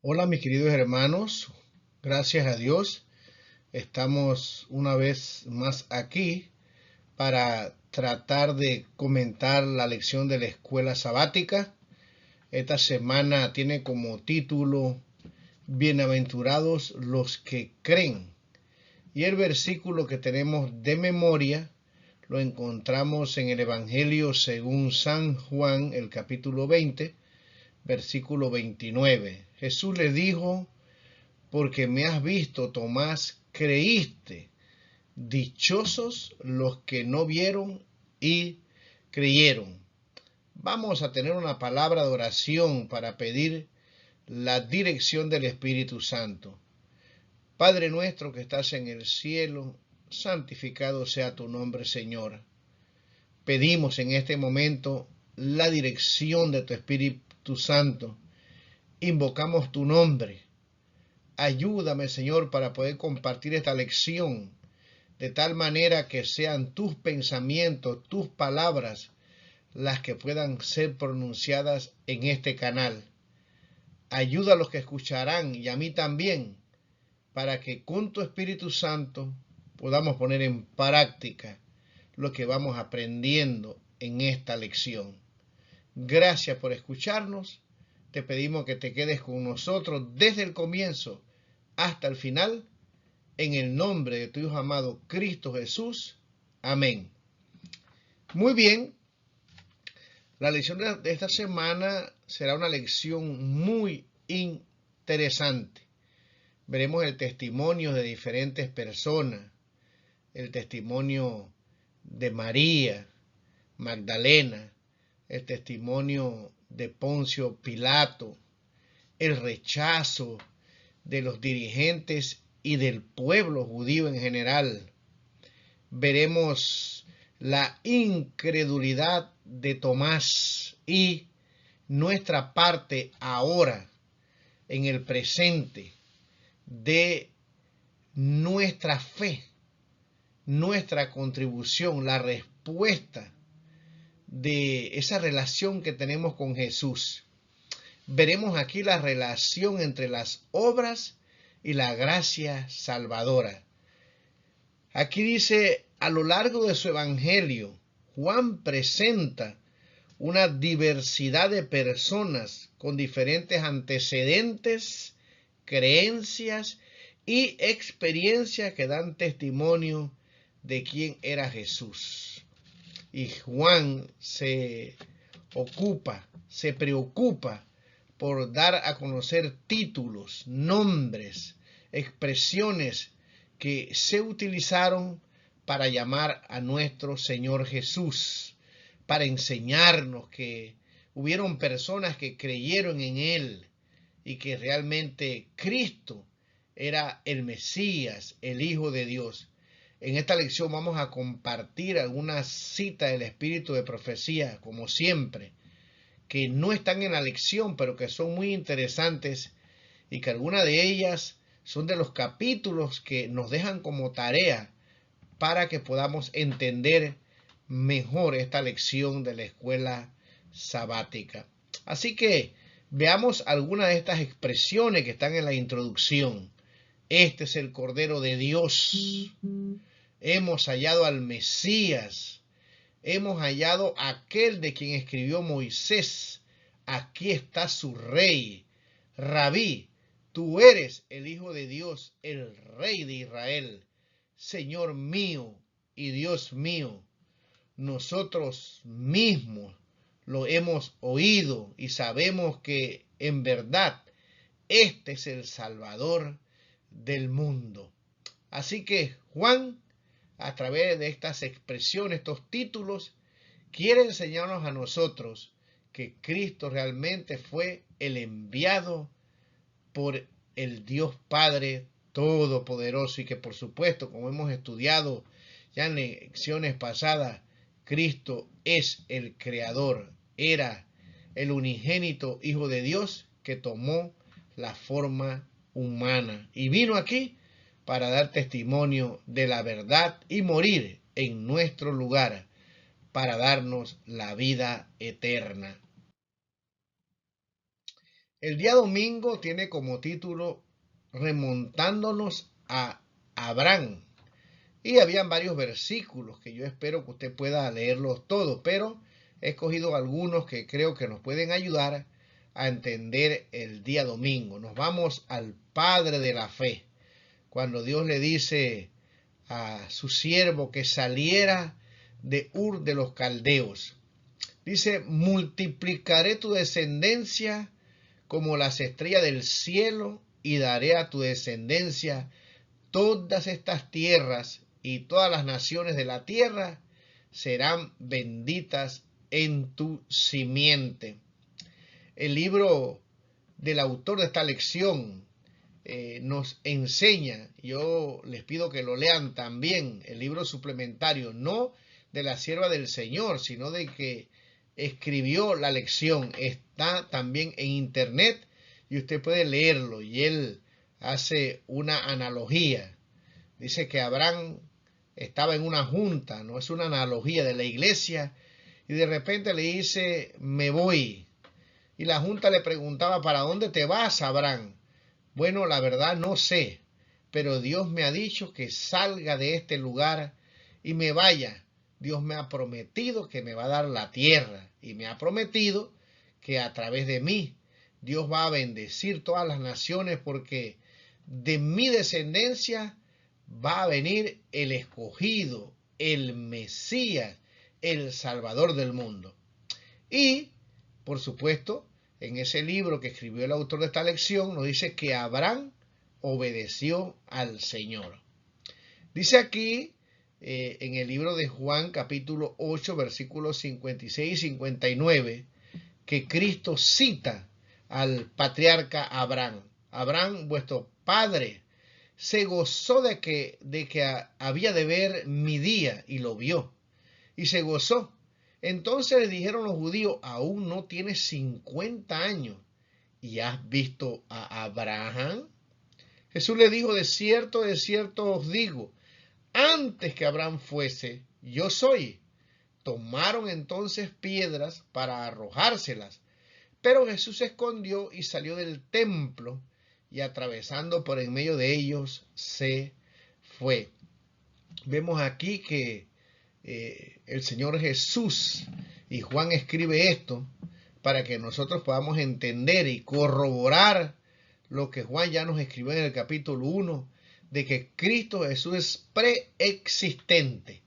Hola mis queridos hermanos, gracias a Dios estamos una vez más aquí para tratar de comentar la lección de la escuela sabática. Esta semana tiene como título Bienaventurados los que creen. Y el versículo que tenemos de memoria lo encontramos en el Evangelio según San Juan, el capítulo 20, versículo 29. Jesús le dijo: porque me has visto, Tomás, creíste. Dichosos los que no vieron y creyeron. Vamos a tener una palabra de oración para pedir la dirección del Espíritu Santo. Padre nuestro que estás en el cielo, santificado sea tu nombre, Señor. Pedimos en este momento la dirección de tu Espíritu Santo. Invocamos tu nombre. Ayúdame, Señor, para poder compartir esta lección de tal manera que sean tus pensamientos, tus palabras, las que puedan ser pronunciadas en este canal. Ayuda a los que escucharán y a mí también, para que con tu Espíritu Santo podamos poner en práctica lo que vamos aprendiendo en esta lección. Gracias por escucharnos. Te pedimos que te quedes con nosotros desde el comienzo hasta el final, en el nombre de tu Hijo amado Cristo Jesús. Amén. Muy bien, la lección de esta semana será una lección muy interesante. Veremos el testimonio de diferentes personas, el testimonio de María Magdalena, el testimonio de Poncio Pilato, el rechazo de los dirigentes y del pueblo judío en general. Veremos la incredulidad de Tomás y nuestra parte ahora, en el presente, de nuestra fe, nuestra contribución, la respuesta de esa relación que tenemos con Jesús. Veremos aquí la relación entre las obras y la gracia salvadora. Aquí dice, a lo largo de su evangelio, Juan presenta una diversidad de personas con diferentes antecedentes, creencias y experiencias que dan testimonio de quién era Jesús. Y Juan se preocupa por dar a conocer títulos, nombres, expresiones que se utilizaron para llamar a nuestro Señor Jesús, para enseñarnos que hubieron personas que creyeron en Él y que realmente Cristo era el Mesías, el Hijo de Dios. En esta lección vamos a compartir algunas citas del Espíritu de Profecía, como siempre, que no están en la lección, pero que son muy interesantes y que algunas de ellas son de los capítulos que nos dejan como tarea para que podamos entender mejor esta lección de la escuela sabática. Así que veamos algunas de estas expresiones que están en la introducción. Este es el Cordero de Dios. Hemos hallado al Mesías. Hemos hallado a aquel de quien escribió Moisés. Aquí está su rey. Rabí, tú eres el Hijo de Dios, el Rey de Israel. Señor mío y Dios mío, nosotros mismos lo hemos oído y sabemos que en verdad este es el Salvador del mundo. Así que Juan, a través de estas expresiones, estos títulos, quiere enseñarnos a nosotros que Cristo realmente fue el enviado por el Dios Padre Todopoderoso y que, por supuesto, como hemos estudiado ya en lecciones pasadas, Cristo es el Creador, era el unigénito Hijo de Dios que tomó la forma humana y vino aquí para dar testimonio de la verdad y morir en nuestro lugar para darnos la vida eterna. El día domingo tiene como título Remontándonos a Abraham. Y habían varios versículos que yo espero que usted pueda leerlos todos, pero he escogido algunos que creo que nos pueden ayudar a entender el día domingo. Nos vamos al Padre de la fe, cuando Dios le dice a su siervo que saliera de Ur de los Caldeos. Dice, multiplicaré tu descendencia como las estrellas del cielo y daré a tu descendencia todas estas tierras y todas las naciones de la tierra serán benditas en tu simiente. El libro del autor de esta lección nos enseña, yo les pido que lo lean también, el libro suplementario, no de la sierva del Señor, sino de que escribió la lección, está también en internet y usted puede leerlo y él hace una analogía. Dice que Abraham estaba en una junta, no es una analogía de la iglesia, y de repente le dice, me voy. Y la junta le preguntaba, ¿para dónde te vas, Abraham? Bueno, la verdad no sé, pero Dios me ha dicho que salga de este lugar y me vaya. Dios me ha prometido que me va a dar la tierra y me ha prometido que a través de mí Dios va a bendecir todas las naciones porque de mi descendencia va a venir el escogido, el Mesías, el Salvador del mundo. Y, por supuesto, en ese libro que escribió el autor de esta lección, nos dice que Abraham obedeció al Señor. Dice aquí, en el libro de Juan, capítulo 8, versículos 56 y 59, que Cristo cita al patriarca Abraham. Abraham, vuestro padre, se gozó de que había de ver mi día y lo vio. Y se gozó. Entonces le dijeron los judíos, aún no tienes 50 años y has visto a Abraham. Jesús le dijo, de cierto os digo, antes que Abraham fuese, yo soy. Tomaron entonces piedras para arrojárselas. Pero Jesús se escondió y salió del templo y atravesando por en medio de ellos se fue. Vemos aquí que el Señor Jesús, y Juan escribe esto para que nosotros podamos entender y corroborar lo que Juan ya nos escribió en el capítulo 1, de que Cristo Jesús es preexistente.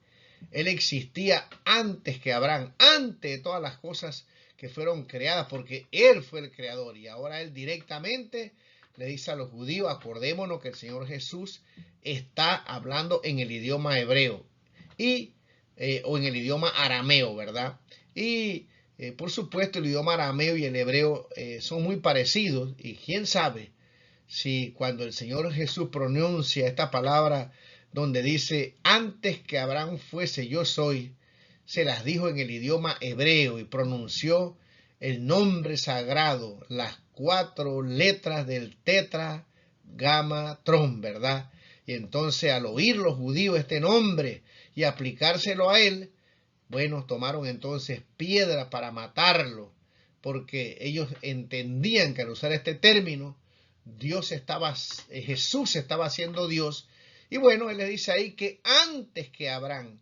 Él existía antes que Abraham, antes de todas las cosas que fueron creadas, porque Él fue el creador y ahora Él directamente le dice a los judíos, acordémonos que el Señor Jesús está hablando en el idioma hebreo y o en el idioma arameo, ¿verdad? Y por supuesto el idioma arameo y el hebreo son muy parecidos y quién sabe si cuando el Señor Jesús pronuncia esta palabra donde dice antes que Abraham fuese yo soy, se las dijo en el idioma hebreo y pronunció el nombre sagrado, las 4 letras del tetragramatón, ¿verdad? Y entonces al oír los judíos este nombre y aplicárselo a él, bueno, tomaron entonces piedra para matarlo, porque ellos entendían que al usar este término, Jesús estaba siendo Dios. Y bueno, él le dice ahí que antes que Abraham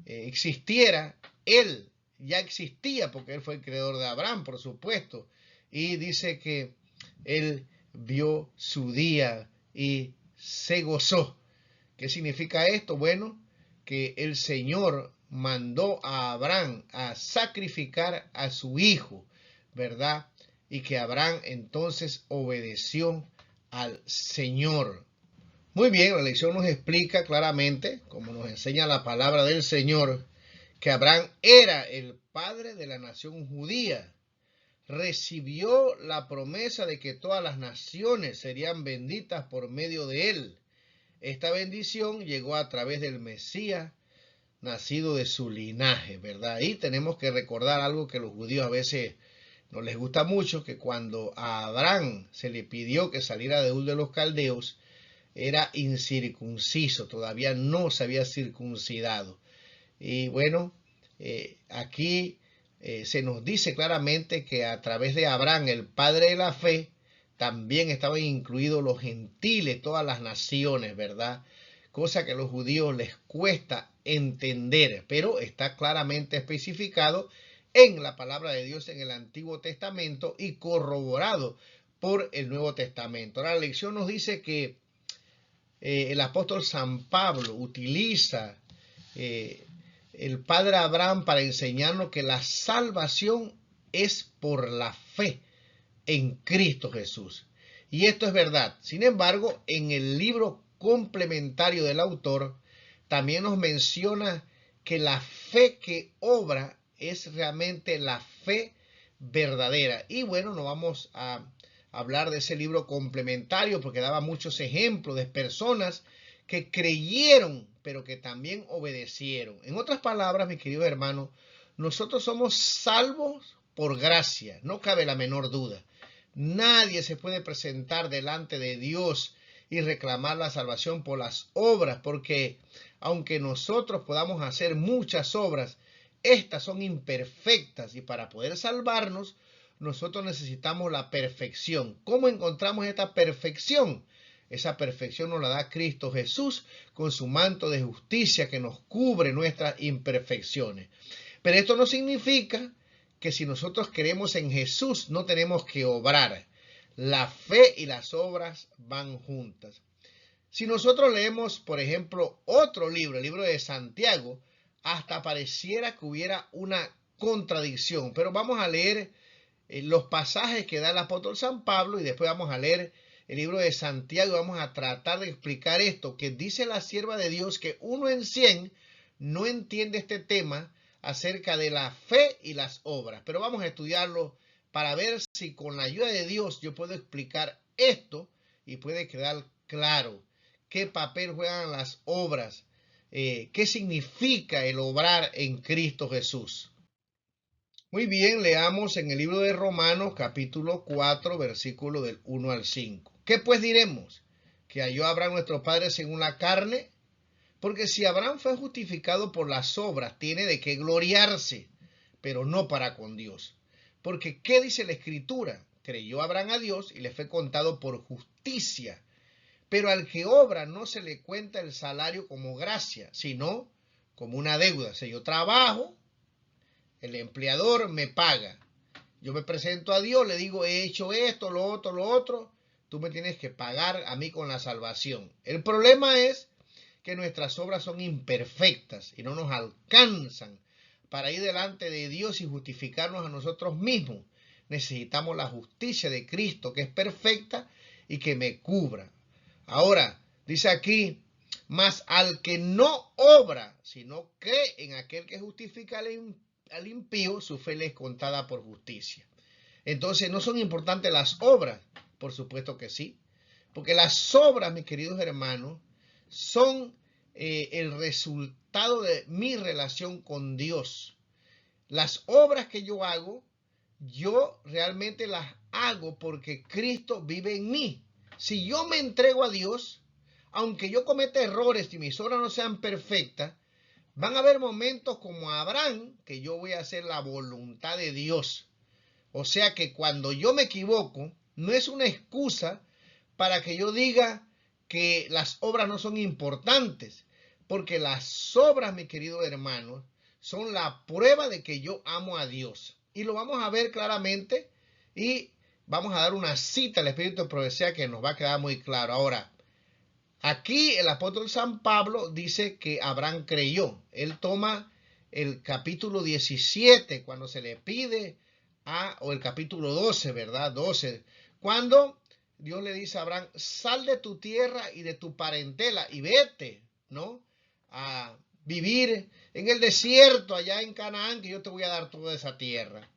existiera, él ya existía, porque él fue el creador de Abraham, por supuesto. Y dice que él vio su día y se gozó. ¿Qué significa esto? Bueno, que el Señor mandó a Abraham a sacrificar a su hijo, ¿verdad? Y que Abraham entonces obedeció al Señor. Muy bien, la lección nos explica claramente, como nos enseña la palabra del Señor, que Abraham era el padre de la nación judía. Recibió la promesa de que todas las naciones serían benditas por medio de él. Esta bendición llegó a través del Mesías, nacido de su linaje, ¿verdad? Y tenemos que recordar algo que los judíos a veces no les gusta mucho, que cuando a Abraham se le pidió que saliera de Ur de los Caldeos, era incircunciso, todavía no se había circuncidado. Y bueno, aquí se nos dice claramente que a través de Abraham, el padre de la fe, también estaban incluidos los gentiles, todas las naciones, ¿verdad? Cosa que a los judíos les cuesta entender, pero está claramente especificado en la palabra de Dios en el Antiguo Testamento y corroborado por el Nuevo Testamento. Ahora, la lección nos dice que el apóstol San Pablo utiliza el padre Abraham para enseñarnos que la salvación es por la fe en Cristo Jesús. Y esto es verdad. Sin embargo, en el libro complementario del autor también nos menciona que la fe que obra es realmente la fe verdadera. Y bueno, no vamos a hablar de ese libro complementario porque daba muchos ejemplos de personas que creyeron, pero que también obedecieron. En otras palabras, mis queridos hermanos, nosotros somos salvos por gracia, no cabe la menor duda. Nadie se puede presentar delante de Dios y reclamar la salvación por las obras, porque aunque nosotros podamos hacer muchas obras, estas son imperfectas y para poder salvarnos, nosotros necesitamos la perfección. ¿Cómo encontramos esta perfección? Esa perfección nos la da Cristo Jesús con su manto de justicia que nos cubre nuestras imperfecciones. Pero esto no significa que si nosotros creemos en Jesús no tenemos que obrar. La fe y las obras van juntas. Si nosotros leemos, por ejemplo, otro libro, el libro de Santiago, hasta pareciera que hubiera una contradicción. Pero vamos a leer los pasajes que da el apóstol San Pablo y después vamos a leer el libro de Santiago y vamos a tratar de explicar esto, que dice la sierva de Dios que 1 en 100 no entiende este tema acerca de la fe y las obras. Pero vamos a estudiarlo para ver si con la ayuda de Dios yo puedo explicar esto y puede quedar claro qué papel juegan las obras, qué significa el obrar en Cristo Jesús. Muy bien, leamos en el libro de Romanos capítulo 4, versículo del 1 al 5. ¿Qué pues diremos? ¿Que halló Abraham nuestro padre según la carne? Porque si Abraham fue justificado por las obras, tiene de qué gloriarse, pero no para con Dios. Porque ¿qué dice la Escritura? Creyó Abraham a Dios y le fue contado por justicia. Pero al que obra no se le cuenta el salario como gracia, sino como una deuda. Si yo trabajo, el empleador me paga. Yo me presento a Dios, le digo, he hecho esto, lo otro. Tú me tienes que pagar a mí con la salvación. El problema es que nuestras obras son imperfectas y no nos alcanzan para ir delante de Dios y justificarnos a nosotros mismos. Necesitamos la justicia de Cristo, que es perfecta y que me cubra. Ahora, dice aquí, mas al que no obra, sino cree en aquel que justifica al impío, su fe le es contada por justicia. Entonces, ¿no son importantes las obras? Por supuesto que sí. Porque las obras, mis queridos hermanos, son el resultado de mi relación con Dios. Las obras que yo hago, yo realmente las hago porque Cristo vive en mí. Si yo me entrego a Dios, aunque yo cometa errores y mis obras no sean perfectas, van a haber momentos como Abraham que yo voy a hacer la voluntad de Dios. O sea que cuando yo me equivoco, no es una excusa para que yo diga que las obras no son importantes, porque las obras, mis queridos hermanos, son la prueba de que yo amo a Dios. Y lo vamos a ver claramente y vamos a dar una cita al Espíritu de Profecía que nos va a quedar muy claro. Ahora, aquí el apóstol San Pablo dice que Abraham creyó. Él toma el capítulo 17 cuando se le pide o el capítulo 12, ¿verdad? 12, cuando Dios le dice a Abraham, sal de tu tierra y de tu parentela y vete, ¿no? A vivir en el desierto allá en Canaán, que yo te voy a dar toda esa tierra.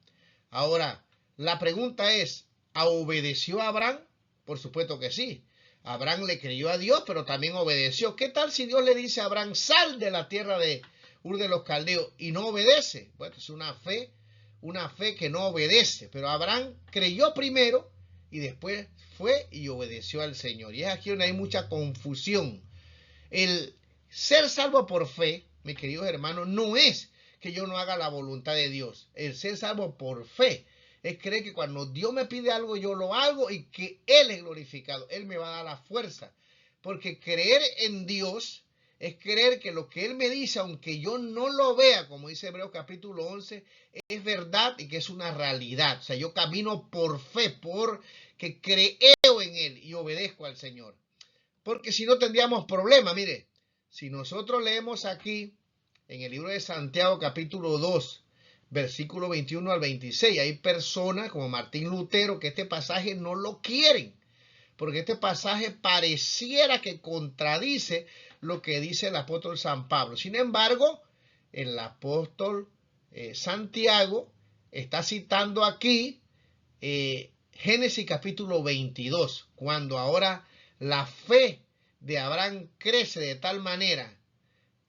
Ahora, la pregunta es, ¿obedeció a Abraham? Por supuesto que sí. Abraham le creyó a Dios, pero también obedeció. ¿Qué tal si Dios le dice a Abraham, sal de la tierra de Ur de los Caldeos y no obedece? Bueno, es una fe que no obedece. Pero Abraham creyó primero y después fue y obedeció al Señor. Y es aquí donde hay mucha confusión. El ser salvo por fe, mis queridos hermanos, no es que yo no haga la voluntad de Dios. El ser salvo por fe es creer que cuando Dios me pide algo, yo lo hago y que Él es glorificado. Él me va a dar la fuerza. Porque creer en Dios es creer que lo que Él me dice, aunque yo no lo vea, como dice Hebreos capítulo 11, es verdad y que es una realidad. O sea, yo camino por fe, porque creo en Él y obedezco al Señor. Porque si no tendríamos problema. Mire, si nosotros leemos aquí en el libro de Santiago capítulo 2, versículo 21 al 26, hay personas como Martín Lutero que este pasaje no lo quieren, porque este pasaje pareciera que contradice lo que dice el apóstol San Pablo. Sin embargo, el apóstol Santiago está citando aquí Génesis capítulo 22, cuando ahora la fe de Abraham crece de tal manera,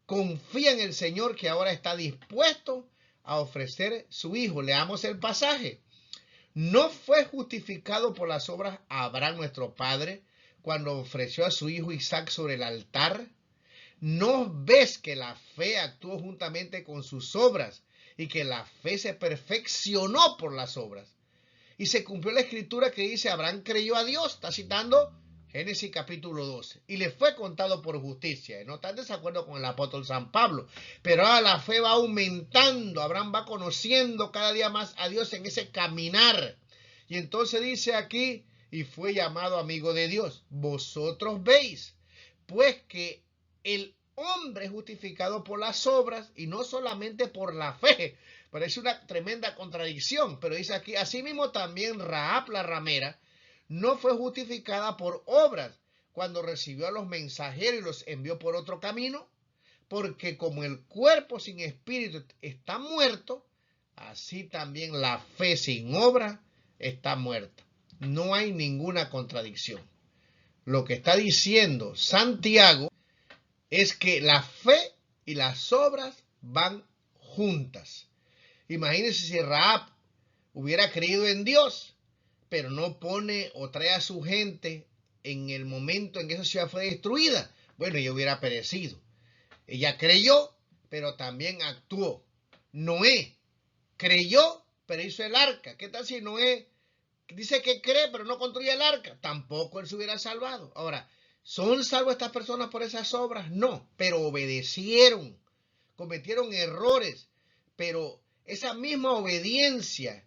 confía en el Señor que ahora está dispuesto a ofrecer su hijo. Leamos el pasaje. ¿No fue justificado por las obras Abraham nuestro padre cuando ofreció a su hijo Isaac sobre el altar? ¿No ves que la fe actuó juntamente con sus obras y que la fe se perfeccionó por las obras? Y se cumplió la escritura que dice, Abraham creyó a Dios, está citando Génesis capítulo 12, y le fue contado por justicia. No está en desacuerdo con el apóstol San Pablo, pero ahora la fe va aumentando, Abraham va conociendo cada día más a Dios en ese caminar. Y entonces dice aquí, y fue llamado amigo de Dios. Vosotros veis, pues que el hombre es justificado por las obras y no solamente por la fe. Parece una tremenda contradicción, pero dice aquí, asimismo también Rahab la ramera no fue justificada por obras cuando recibió a los mensajeros y los envió por otro camino, porque como el cuerpo sin espíritu está muerto, así también la fe sin obra está muerta. No hay ninguna contradicción. Lo que está diciendo Santiago es que la fe y las obras van juntas. Imagínense si Rahab hubiera creído en Dios, pero no pone o trae a su gente en el momento en que esa ciudad fue destruida. Bueno, ella hubiera perecido. Ella creyó, pero también actuó. Noé creyó, pero hizo el arca. ¿Qué tal si Noé dice que cree, pero no construye el arca? Tampoco él se hubiera salvado. Ahora, ¿son salvos estas personas por esas obras? No, pero obedecieron, cometieron errores, pero esa misma obediencia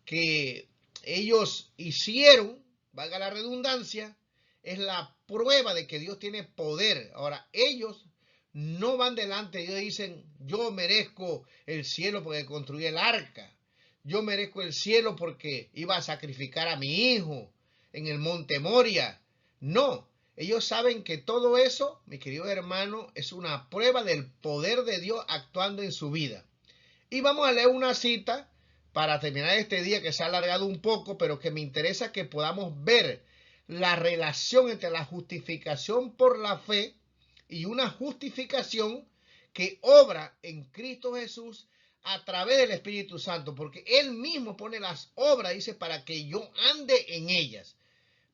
que ellos hicieron, valga la redundancia, es la prueba de que Dios tiene poder. Ahora, ellos no van delante de Dios y dicen, yo merezco el cielo porque construí el arca. Yo merezco el cielo porque iba a sacrificar a mi hijo en el monte Moria. No, ellos saben que todo eso, mi querido hermano, es una prueba del poder de Dios actuando en su vida. Y vamos a leer una cita para terminar este día que se ha alargado un poco, pero que me interesa que podamos ver la relación entre la justificación por la fe y una justificación que obra en Cristo Jesús a través del Espíritu Santo, porque Él mismo pone las obras, dice, para que yo ande en ellas,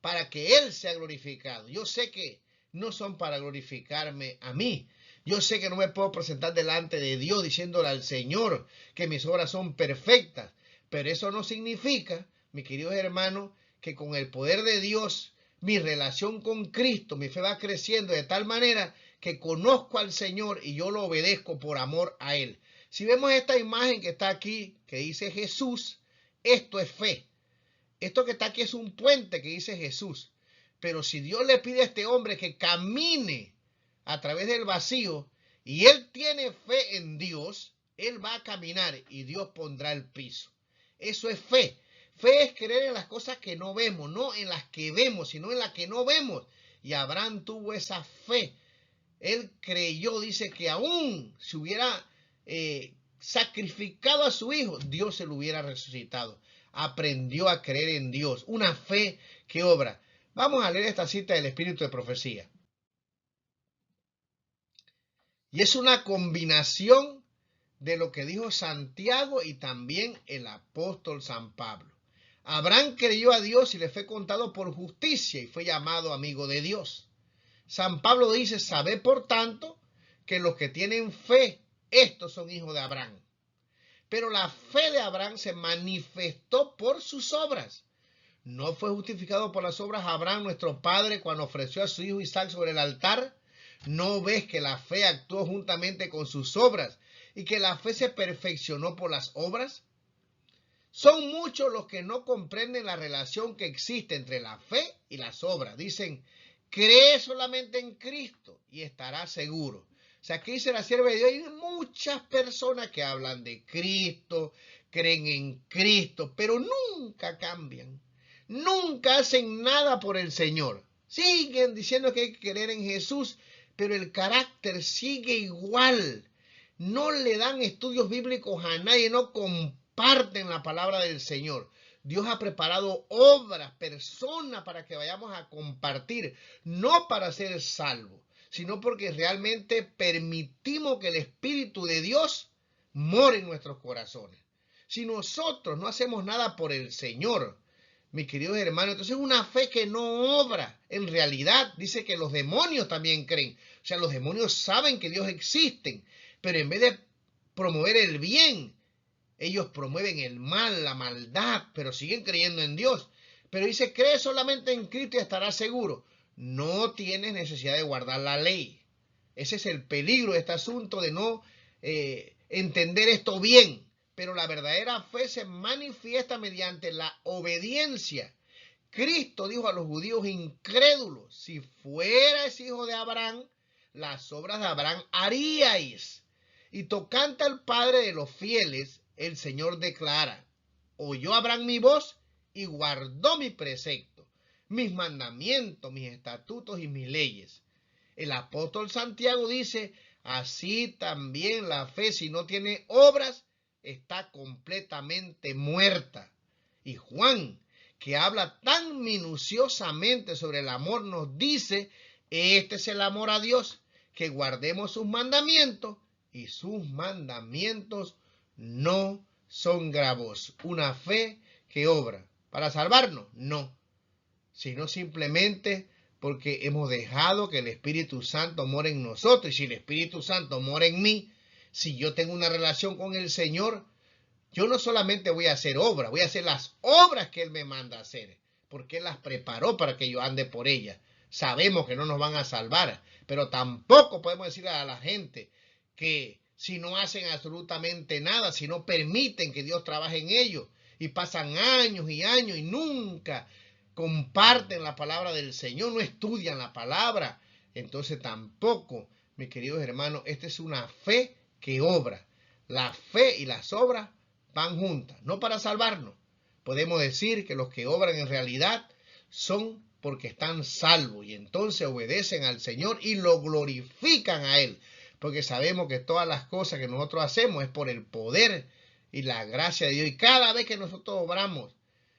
para que Él sea glorificado. Yo sé que no son para glorificarme a mí. Yo sé que no me puedo presentar delante de Dios diciéndole al Señor que mis obras son perfectas, pero eso no significa, mis queridos hermanos, que con el poder de Dios, mi relación con Cristo, mi fe va creciendo de tal manera que conozco al Señor y yo lo obedezco por amor a Él. Si vemos esta imagen que está aquí, que dice Jesús, esto es fe. Esto que está aquí es un puente que dice Jesús. Pero si Dios le pide a este hombre que camine a través del vacío y él tiene fe en Dios, él va a caminar y Dios pondrá el piso. Eso es fe. Fe es creer en las cosas que no vemos, no en las que vemos, sino en las que no vemos. Y Abraham tuvo esa fe. Él creyó, dice que aún si hubiera sacrificado a su hijo, Dios se lo hubiera resucitado. Aprendió a creer en Dios, una fe que obra. Vamos a leer esta cita del Espíritu de Profecía. Y es una combinación de lo que dijo Santiago y también el apóstol San Pablo. Abraham creyó a Dios y le fue contado por justicia y fue llamado amigo de Dios. San Pablo dice, sabed por tanto que los que tienen fe, estos son hijos de Abraham. Pero la fe de Abraham se manifestó por sus obras. ¿No fue justificado por las obras Abraham, nuestro padre, cuando ofreció a su hijo Isaac sobre el altar? ¿No ves que la fe actuó juntamente con sus obras y que la fe se perfeccionó por las obras? Son muchos los que no comprenden la relación que existe entre la fe y las obras. Dicen, cree solamente en Cristo y estarás seguro. O sea, aquí dice la sierva de Dios, hay muchas personas que hablan de Cristo, creen en Cristo, pero nunca cambian. Nunca hacen nada por el Señor. Siguen diciendo que hay que creer en Jesús, pero el carácter sigue igual. No le dan estudios bíblicos a nadie, no comparten la palabra del Señor. Dios ha preparado obras, personas para que vayamos a compartir, no para ser salvos, sino porque realmente permitimos que el Espíritu de Dios more en nuestros corazones. Si nosotros no hacemos nada por el Señor, mis queridos hermanos, entonces es una fe que no obra. En realidad dice que los demonios también creen. O sea, los demonios saben que Dios existe, pero en vez de promover el bien, ellos promueven el mal, la maldad, pero siguen creyendo en Dios. Pero dice, cree solamente en Cristo y estarás seguro. No tienes necesidad de guardar la ley. Ese es el peligro de este asunto de no entender esto bien. Pero la verdadera fe se manifiesta mediante la obediencia. Cristo dijo a los judíos incrédulos, si fuerais hijo de Abraham, las obras de Abraham haríais. Y tocante al Padre de los fieles, el Señor declara, oyó Abraham mi voz y guardó mi precepto, mis mandamientos, mis estatutos y mis leyes. El apóstol Santiago dice, así también la fe, si no tiene obras, está completamente muerta. Y Juan, que habla tan minuciosamente sobre el amor, nos dice, este es el amor a Dios, que guardemos sus mandamientos, y sus mandamientos no son gravosos. Una fe que obra. ¿Para salvarnos? No. Sino simplemente porque hemos dejado que el Espíritu Santo more en nosotros. Y si el Espíritu Santo mora en mí, si yo tengo una relación con el Señor, yo no solamente voy a hacer obras, voy a hacer las obras que Él me manda a hacer, porque Él las preparó para que yo ande por ellas. Sabemos que no nos van a salvar, pero tampoco podemos decirle a la gente que si no hacen absolutamente nada, si no permiten que Dios trabaje en ellos, y pasan años y nunca comparten la palabra del Señor, no estudian la palabra, entonces tampoco, mis queridos hermanos, esta es una fe que obra. La fe y las obras van juntas, no para salvarnos. Podemos decir que los que obran en realidad son porque están salvos y entonces obedecen al Señor y lo glorifican a Él, porque sabemos que todas las cosas que nosotros hacemos es por el poder y la gracia de Dios. Y cada vez que nosotros obramos,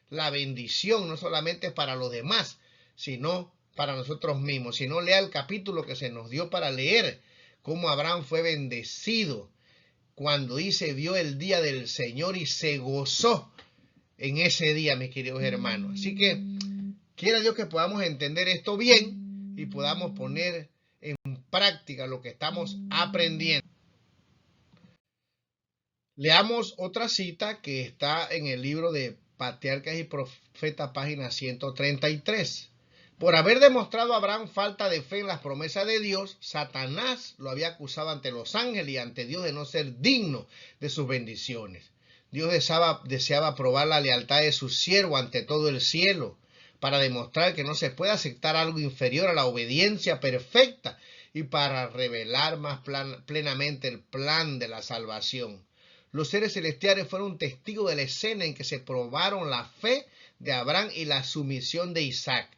la bendición no solamente es para los demás, sino para nosotros mismos. Si no, lea el capítulo que se nos dio para leer, cómo Abraham fue bendecido cuando dice, vio el día del Señor y se gozó en ese día, mis queridos hermanos. Así que quiera Dios que podamos entender esto bien y podamos poner en práctica lo que estamos aprendiendo. Leamos otra cita que está en el libro de Patriarcas y Profetas, página 133. Por haber demostrado a Abraham falta de fe en las promesas de Dios, Satanás lo había acusado ante los ángeles y ante Dios de no ser digno de sus bendiciones. Dios deseaba probar la lealtad de su siervo ante todo el cielo, para demostrar que no se puede aceptar algo inferior a la obediencia perfecta y para revelar más plenamente el plan de la salvación. Los seres celestiales fueron testigos de la escena en que se probaron la fe de Abraham y la sumisión de Isaac.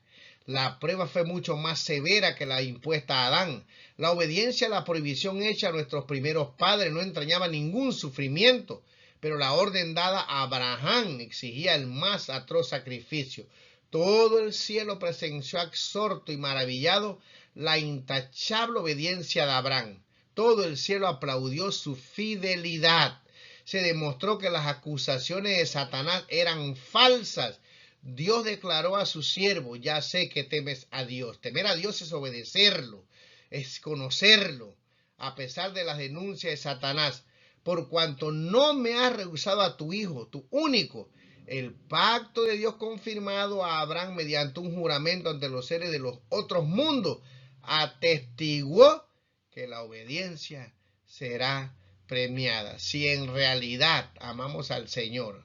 La prueba fue mucho más severa que la impuesta a Adán. La obediencia a la prohibición hecha a nuestros primeros padres no entrañaba ningún sufrimiento, pero la orden dada a Abraham exigía el más atroz sacrificio. Todo el cielo presenció absorto y maravillado la intachable obediencia de Abraham. Todo el cielo aplaudió su fidelidad. Se demostró que las acusaciones de Satanás eran falsas. Dios declaró a su siervo, ya sé que temes a Dios. Temer a Dios es obedecerlo, es conocerlo, a pesar de las denuncias de Satanás. por cuanto no me has rehusado a tu hijo, tu único. El pacto de Dios confirmado a Abraham mediante un juramento ante los seres de los otros mundos atestiguó que la obediencia será premiada. Si en realidad amamos al Señor,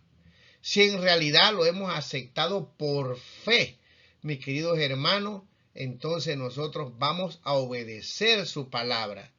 si en realidad lo hemos aceptado por fe, mis queridos hermanos, entonces nosotros vamos a obedecer su palabra.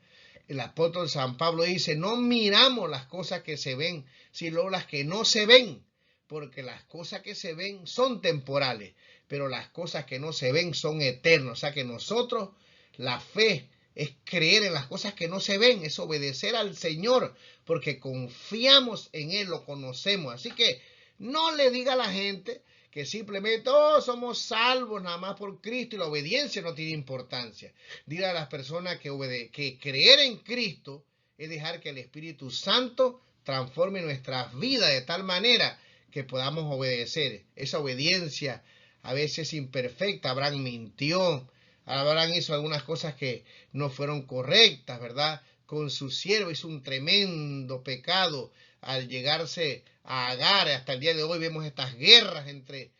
El apóstol San Pablo dice, no miramos las cosas que se ven, sino las que no se ven, porque las cosas que se ven son temporales, pero las cosas que no se ven son eternas. O sea que nosotros, la fe es creer en las cosas que no se ven, es obedecer al Señor, porque confiamos en Él, lo conocemos. Así que no le diga a la gente que simplemente, somos salvos nada más por Cristo y la obediencia no tiene importancia. Dile a las personas que creer en Cristo es dejar que el Espíritu Santo transforme nuestras vidas de tal manera que podamos obedecer. Esa obediencia a veces imperfecta. Abraham mintió, Abraham hizo algunas cosas que no fueron correctas, ¿verdad? Con su siervo hizo un tremendo pecado al llegarse a Agar. Hasta el día de hoy vemos estas guerras entre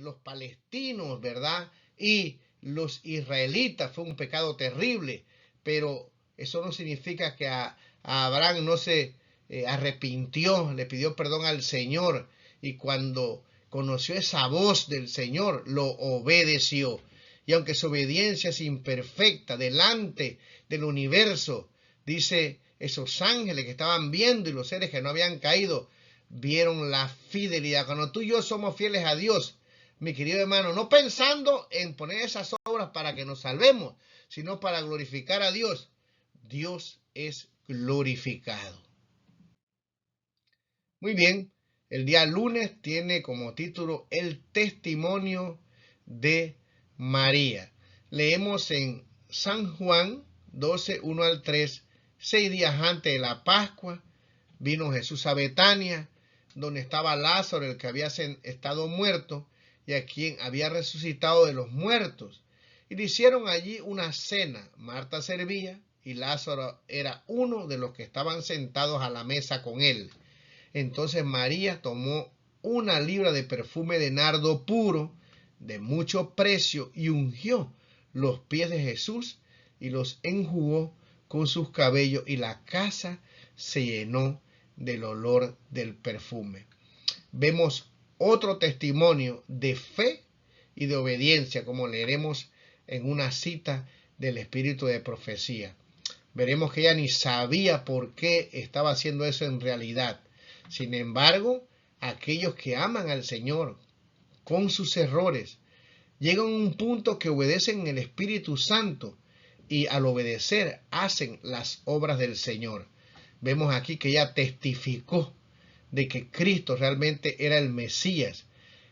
los palestinos, ¿verdad? Y los israelitas. Fue un pecado terrible, pero eso no significa que a Abraham no se arrepintió, le pidió perdón al Señor, y cuando conoció esa voz del Señor, lo obedeció. Y aunque su obediencia es imperfecta delante del universo, dice, esos ángeles que estaban viendo y los seres que no habían caído, vieron la fidelidad. Cuando tú y yo somos fieles a Dios, mi querido hermano, no pensando en poner esas obras para que nos salvemos, sino para glorificar a Dios, Dios es glorificado. Muy bien, el día lunes tiene como título El testimonio de María. Leemos en San Juan 12, 1 al 3, 6 días antes de la Pascua, vino Jesús a Betania, donde estaba Lázaro, el que había estado muerto, y a quien había resucitado de los muertos. Y le hicieron allí una cena. Marta servía, y Lázaro era uno de los que estaban sentados a la mesa con él. Entonces María tomó una libra de perfume de nardo puro, de mucho precio, y ungió los pies de Jesús y los enjugó con sus cabellos, y la casa se llenó del olor del perfume. Vemos otro testimonio de fe y de obediencia, como leeremos en una cita del espíritu de profecía. Veremos que ella ni sabía por qué estaba haciendo eso en realidad. Sin embargo, aquellos que aman al Señor con sus errores, llegan a un punto que obedecen el Espíritu Santo, y al obedecer hacen las obras del Señor. Vemos aquí que ella testificó de que Cristo realmente era el Mesías.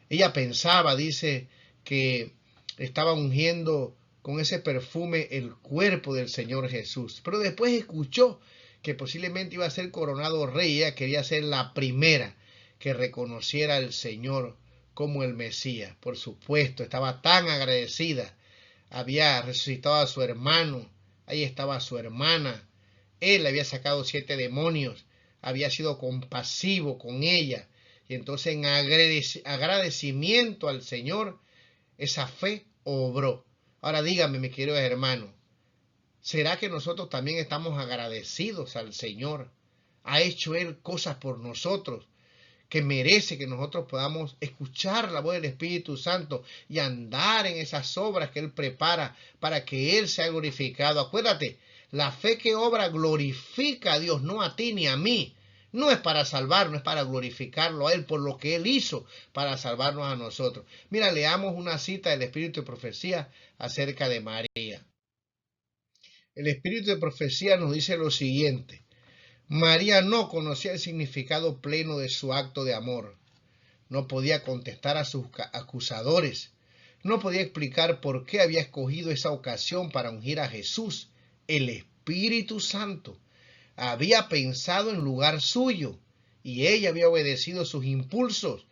Ella pensaba, dice, que estaba ungiendo con ese perfume el cuerpo del Señor Jesús. Pero después escuchó que posiblemente iba a ser coronado rey. Ella quería ser la primera que reconociera al Señor como el Mesías. Por supuesto, estaba tan agradecida. Había resucitado a su hermano. Ahí estaba su hermana. Él había sacado 7 demonios. Había sido compasivo con ella. Y entonces en agradecimiento al Señor, esa fe obró. Ahora dígame, mi querido hermano, ¿será que nosotros también estamos agradecidos al Señor? ¿Ha hecho Él cosas por nosotros que merece que nosotros podamos escuchar la voz del Espíritu Santo y andar en esas obras que Él prepara para que Él sea glorificado? Acuérdate, la fe que obra glorifica a Dios, no a ti ni a mí. No es para salvarnos, es para glorificarlo a Él por lo que Él hizo para salvarnos a nosotros. Mira, leamos una cita del Espíritu de Profecía acerca de María. El Espíritu de Profecía nos dice lo siguiente: María no conocía el significado pleno de su acto de amor. No podía contestar a sus acusadores. No podía explicar por qué había escogido esa ocasión para ungir a Jesús. El Espíritu Santo había pensado en lugar suyo y ella había obedecido sus impulsos.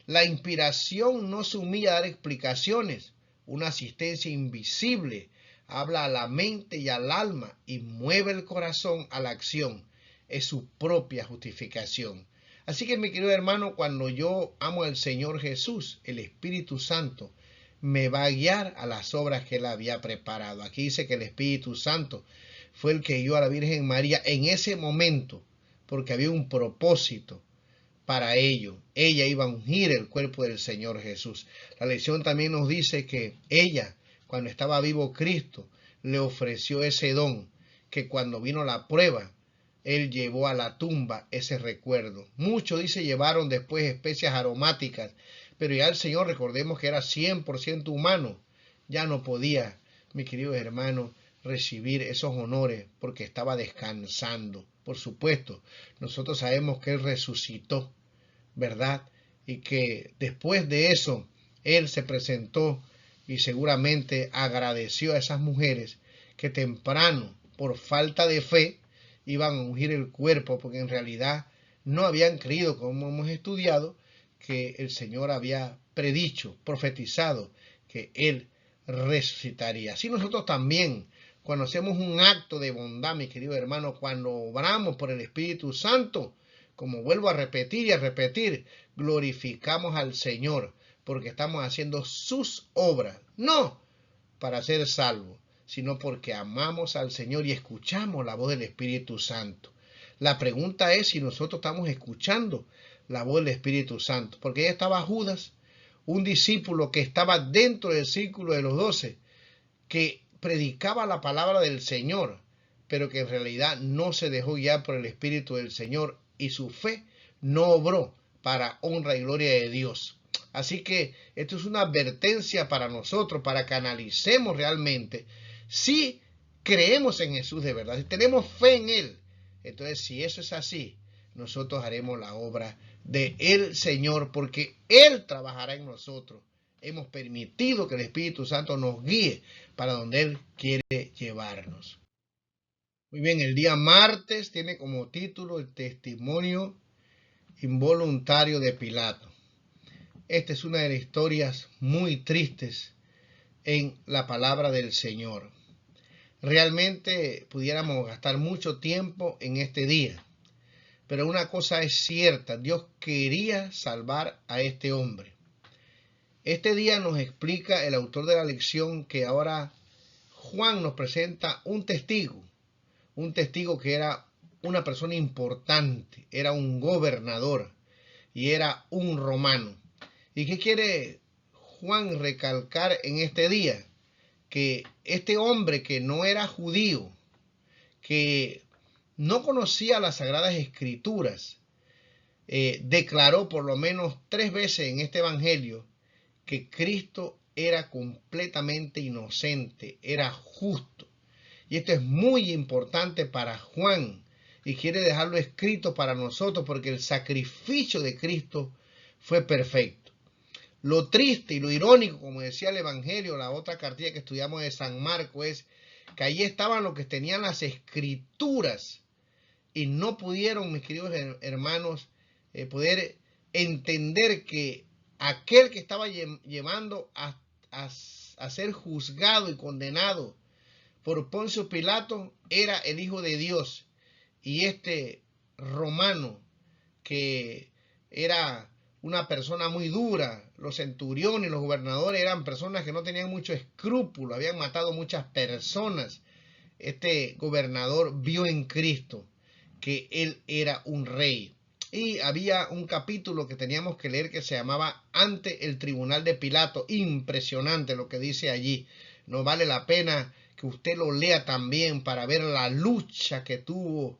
La inspiración no se humilla a dar explicaciones. Una asistencia invisible habla a la mente y al alma y mueve el corazón a la acción. es su propia justificación. Así que mi querido hermano, cuando yo amo al Señor Jesús, el Espíritu Santo me va a guiar a las obras que Él había preparado. Aquí dice que el Espíritu Santo fue el que guió a la Virgen María en ese momento, porque había un propósito para ello. Ella iba a ungir el cuerpo del Señor Jesús. La lección también nos dice que ella, cuando estaba vivo Cristo, le ofreció ese don, que cuando vino la prueba, Él llevó a la tumba ese recuerdo. Muchos, dice, llevaron después especias aromáticas, pero ya el Señor, recordemos que era 100% humano, ya no podía, mi querido hermano, recibir esos honores porque estaba descansando. Por supuesto, nosotros sabemos que Él resucitó, ¿verdad? Y que después de eso, Él se presentó y seguramente agradeció a esas mujeres que temprano, por falta de fe, iban a ungir el cuerpo, porque en realidad no habían creído, como hemos estudiado, que el Señor había predicho, profetizado, que Él resucitaría. Así nosotros también, cuando hacemos un acto de bondad, mi querido hermano, cuando obramos por el Espíritu Santo, como vuelvo a repetir y a repetir, glorificamos al Señor, porque estamos haciendo sus obras, no para ser salvos, sino porque amamos al Señor y escuchamos la voz del Espíritu Santo. La pregunta es si nosotros estamos escuchando la voz del Espíritu Santo, porque ya estaba Judas, un discípulo que estaba dentro del círculo de los 12, que predicaba la palabra del Señor, pero que en realidad no se dejó guiar por el Espíritu del Señor y su fe no obró para honra y gloria de Dios. Así que esto es una advertencia para nosotros, para que analicemos realmente si creemos en Jesús de verdad, si tenemos fe en Él. Entonces, si eso es así, nosotros haremos la obra de el Señor, porque Él trabajará en nosotros. Hemos permitido que el Espíritu Santo nos guíe para donde Él quiere llevarnos. Muy bien, el día martes tiene como título el testimonio involuntario de Pilato. Esta es una de las historias muy tristes en la palabra del Señor. Realmente pudiéramos gastar mucho tiempo en este día, pero una cosa es cierta, Dios quería salvar a este hombre. Este día nos explica el autor de la lección que ahora Juan nos presenta un testigo que era una persona importante, era un gobernador y era un romano. ¿Y qué quiere Juan recalcar en este día? Que este hombre que no era judío, que no conocía las Sagradas Escrituras, declaró por lo menos 3 veces en este evangelio que Cristo era completamente inocente, era justo. Y esto es muy importante para Juan y quiere dejarlo escrito para nosotros porque el sacrificio de Cristo fue perfecto. Lo triste y lo irónico, como decía el Evangelio, la otra cartilla que estudiamos de San Marcos, es que allí estaban los que tenían las escrituras y no pudieron, mis queridos hermanos, poder entender que aquel que estaba llevando a ser juzgado y condenado por Poncio Pilato era el Hijo de Dios, y este romano que era una persona muy dura, los centuriones, los gobernadores eran personas que no tenían mucho escrúpulo, habían matado muchas personas. Este gobernador vio en Cristo que él era un rey. Y había un capítulo que teníamos que leer que se llamaba Ante el Tribunal de Pilato. Impresionante lo que dice allí. No vale la pena que usted lo lea también para ver la lucha que tuvo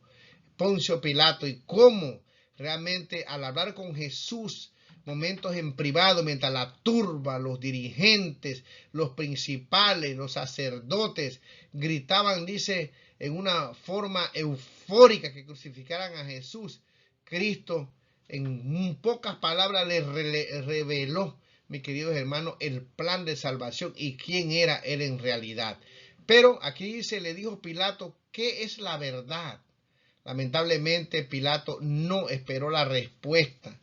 Poncio Pilato y cómo realmente al hablar con Jesús, momentos en privado, mientras la turba, los dirigentes, los principales, los sacerdotes gritaban, dice, en una forma eufórica que crucificaran a Jesús, Cristo en pocas palabras les reveló, mis queridos hermanos, el plan de salvación y quién era él en realidad. Pero aquí dice, le dijo Pilato, ¿qué es la verdad? Lamentablemente Pilato no esperó la respuesta.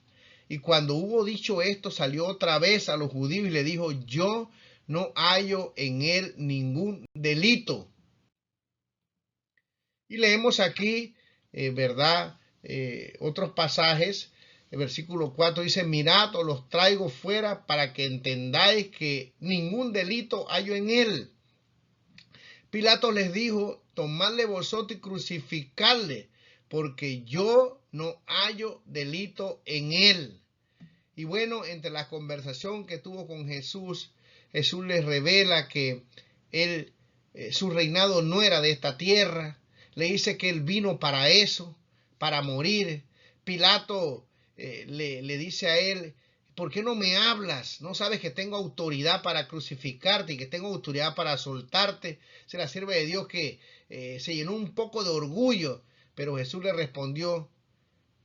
Y cuando hubo dicho esto, salió otra vez a los judíos y le dijo, yo no hallo en él ningún delito. Y leemos aquí ¿verdad? Otros pasajes. El versículo 4 dice, mirad, os los traigo fuera para que entendáis que ningún delito hallo en él. Pilato les dijo, tomadle vosotros y crucificadle, porque yo no hallo delito en él. Y bueno, entre la conversación que tuvo con Jesús, Jesús les revela que él, su reinado no era de esta tierra. Le dice que él vino para eso, para morir. Pilato le dice a él, ¿por qué no me hablas? ¿No sabes que tengo autoridad para crucificarte y que tengo autoridad para soltarte? Se la sierva de Dios que se llenó un poco de orgullo, pero Jesús le respondió,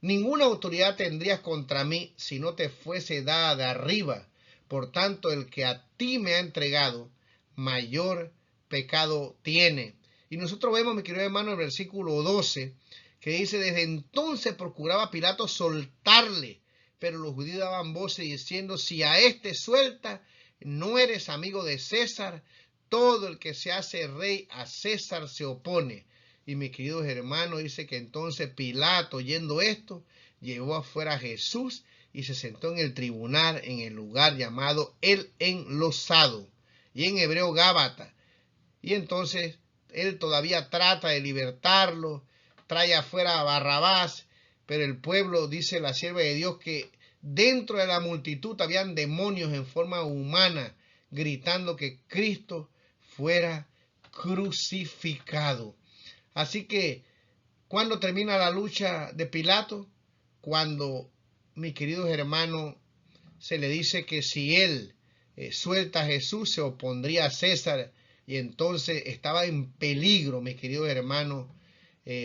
ninguna autoridad tendrías contra mí si no te fuese dada de arriba. Por tanto, el que a ti me ha entregado, mayor pecado tiene. Y nosotros vemos, mi querido hermano, el versículo 12, que dice, desde entonces procuraba Pilato soltarle, pero los judíos daban voces diciendo, si a este suelta, no eres amigo de César. Todo el que se hace rey a César se opone. Y mis queridos hermanos, dice que entonces Pilato, oyendo esto, llevó afuera a Jesús y se sentó en el tribunal en el lugar llamado el Enlosado, y en hebreo Gábata. Y entonces él todavía trata de libertarlo, trae afuera a Barrabás, pero el pueblo, dice la sierva de Dios, que dentro de la multitud habían demonios en forma humana, gritando que Cristo fuera crucificado. Así que, ¿cuándo termina la lucha de Pilato? Cuando, mis queridos hermanos, se le dice que si él suelta a Jesús, se opondría a César, y entonces estaba en peligro, mis queridos hermanos,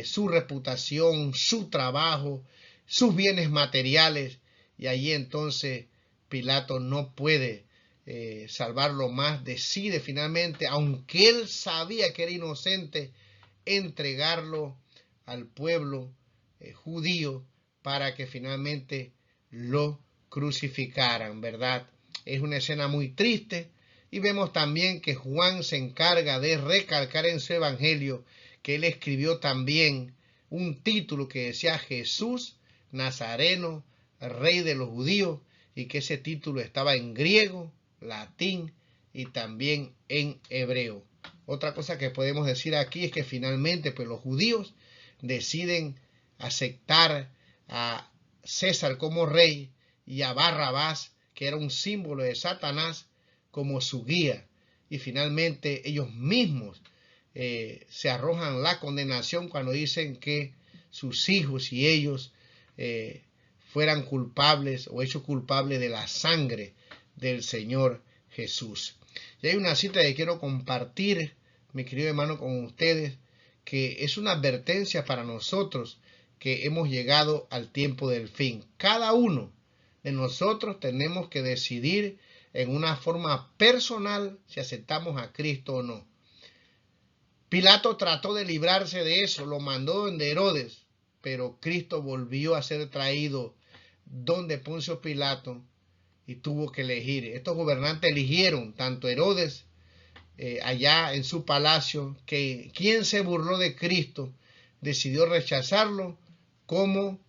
su reputación, su trabajo, sus bienes materiales, y allí entonces Pilato no puede salvarlo más, decide finalmente, aunque él sabía que era inocente, entregarlo al pueblo judío para que finalmente lo crucificaran, ¿verdad? Es una escena muy triste y vemos también que Juan se encarga de recalcar en su evangelio que él escribió también un título que decía Jesús Nazareno, Rey de los Judíos, y que ese título estaba en griego, latín y también en hebreo. Otra cosa que podemos decir aquí es que finalmente pues los judíos deciden aceptar a César como rey y a Barrabás, que era un símbolo de Satanás, como su guía. Y finalmente ellos mismos se arrojan la condenación cuando dicen que sus hijos y ellos fueran culpables o hechos culpables de la sangre del Señor Jesús. Y hay una cita que quiero compartir, mi querido hermano, con ustedes, que es una advertencia para nosotros que hemos llegado al tiempo del fin. Cada uno de nosotros tenemos que decidir en una forma personal si aceptamos a Cristo o no. Pilato trató de librarse de eso, lo mandó donde Herodes, pero Cristo volvió a ser traído donde Poncio Pilato y tuvo que elegir. Estos gobernantes eligieron tanto Herodes allá en su palacio, que quien se burló de Cristo decidió rechazarlo, como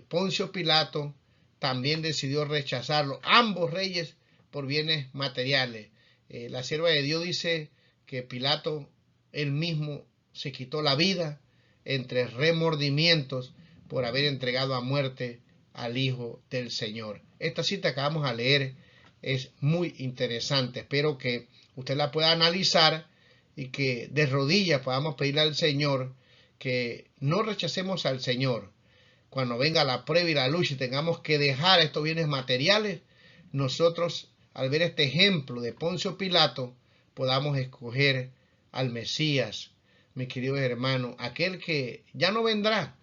Poncio Pilato también decidió rechazarlo, ambos reyes por bienes materiales. La sierva de Dios dice que Pilato él mismo se quitó la vida entre remordimientos por haber entregado a muerte al Hijo del Señor. Esta cita que vamos a leer es muy interesante. Espero que usted la pueda analizar y que de rodillas podamos pedirle al Señor que no rechacemos al Señor. Cuando venga la prueba y la lucha y tengamos que dejar estos bienes materiales, nosotros al ver este ejemplo de Poncio Pilato podamos escoger al Mesías, mis queridos hermanos, aquel que ya no vendrá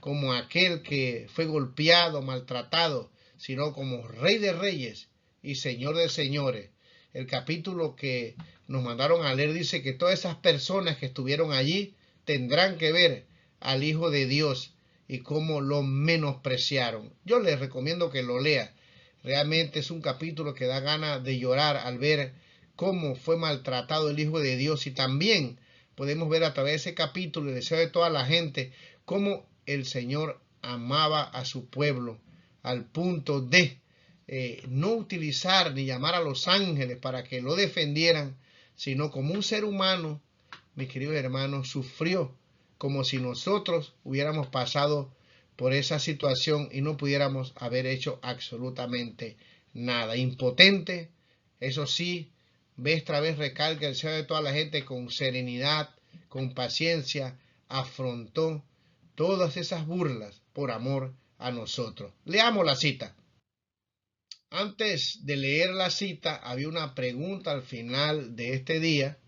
como aquel que fue golpeado, maltratado, sino como Rey de Reyes y Señor de Señores. El capítulo que nos mandaron a leer dice que todas esas personas que estuvieron allí tendrán que ver al Hijo de Dios y cómo lo menospreciaron. Yo les recomiendo que lo lea. Realmente es un capítulo que da ganas de llorar al ver cómo fue maltratado el Hijo de Dios, y también podemos ver a través de ese capítulo el deseo de toda la gente cómo el Señor amaba a su pueblo al punto de no utilizar ni llamar a los ángeles para que lo defendieran, sino como un ser humano, mis queridos hermanos, sufrió como si nosotros hubiéramos pasado por esa situación y no pudiéramos haber hecho absolutamente nada. Impotente, eso sí, vez tras vez recalca el Señor de toda la gente con serenidad, con paciencia, afrontó todas esas burlas por amor a nosotros. Leamos la cita. Antes de leer la cita, había una pregunta al final de este día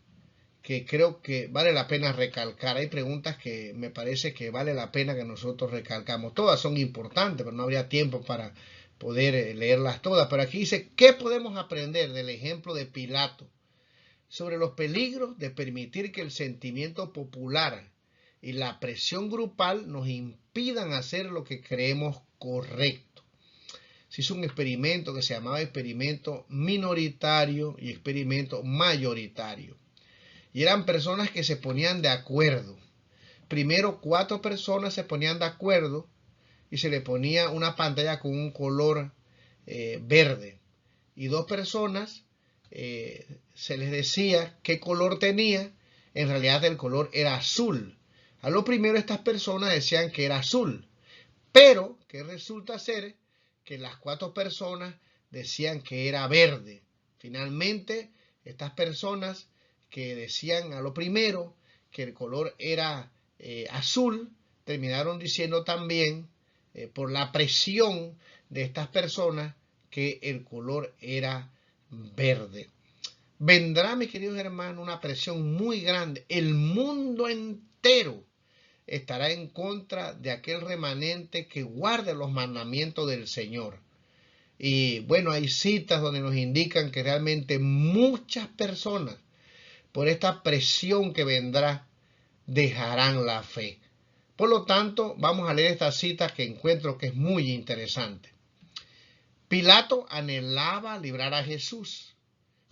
que creo que vale la pena recalcar. Hay preguntas que me parece que vale la pena que nosotros recalcamos. Todas son importantes, pero no habría tiempo para poder leerlas todas. Pero aquí dice, ¿qué podemos aprender del ejemplo de Pilato sobre los peligros de permitir que el sentimiento popular y la presión grupal nos impidan hacer lo que creemos correcto? Se hizo un experimento que se llamaba experimento minoritario y experimento mayoritario. Y eran personas que se ponían de acuerdo. Primero 4 personas se ponían de acuerdo y se le ponía una pantalla con un color verde. Y 2 personas se les decía qué color tenía. En realidad el color era azul. A lo primero estas personas decían que era azul. Pero que resulta ser que las 4 personas decían que era verde. Finalmente, estas personas que decían a lo primero que el color era azul, terminaron diciendo también, por la presión de estas personas, que el color era verde. Vendrá, mis queridos hermanos, una presión muy grande. El mundo entero estará en contra de aquel remanente que guarde los mandamientos del Señor. Y bueno, hay citas donde nos indican que realmente muchas personas, por esta presión que vendrá, dejarán la fe. Por lo tanto, vamos a leer esta cita que encuentro que es muy interesante. Pilato anhelaba librar a Jesús,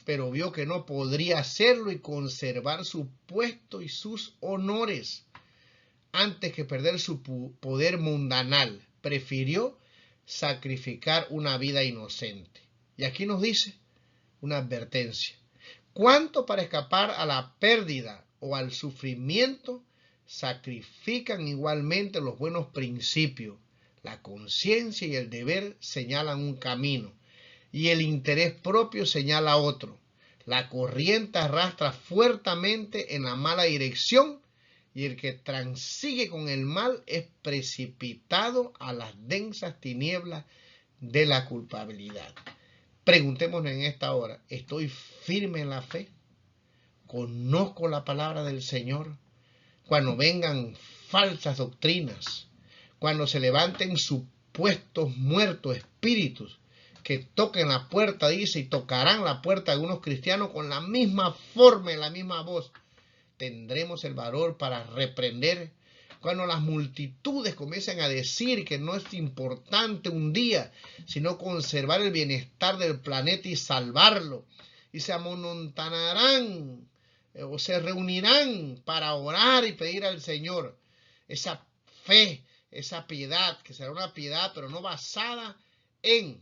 pero vio que no podría hacerlo y conservar su puesto y sus honores. Antes que perder su poder mundanal, prefirió sacrificar una vida inocente. Y aquí nos dice una advertencia. ¿Cuánto para escapar a la pérdida o al sufrimiento sacrifican igualmente los buenos principios? La conciencia y el deber señalan un camino y el interés propio señala otro. La corriente arrastra fuertemente en la mala dirección y el que transigue con el mal es precipitado a las densas tinieblas de la culpabilidad. Preguntémonos en esta hora, ¿estoy firme en la fe? ¿Conozco la palabra del Señor? Cuando vengan falsas doctrinas, cuando se levanten supuestos muertos espíritus que toquen la puerta, dice, y tocarán la puerta de algunos cristianos con la misma forma y la misma voz, tendremos el valor para reprender. Cuando las multitudes comiencen a decir que no es importante un día, sino conservar el bienestar del planeta y salvarlo, y se amontonarán o se reunirán para orar y pedir al Señor esa fe, esa piedad, que será una piedad pero no basada en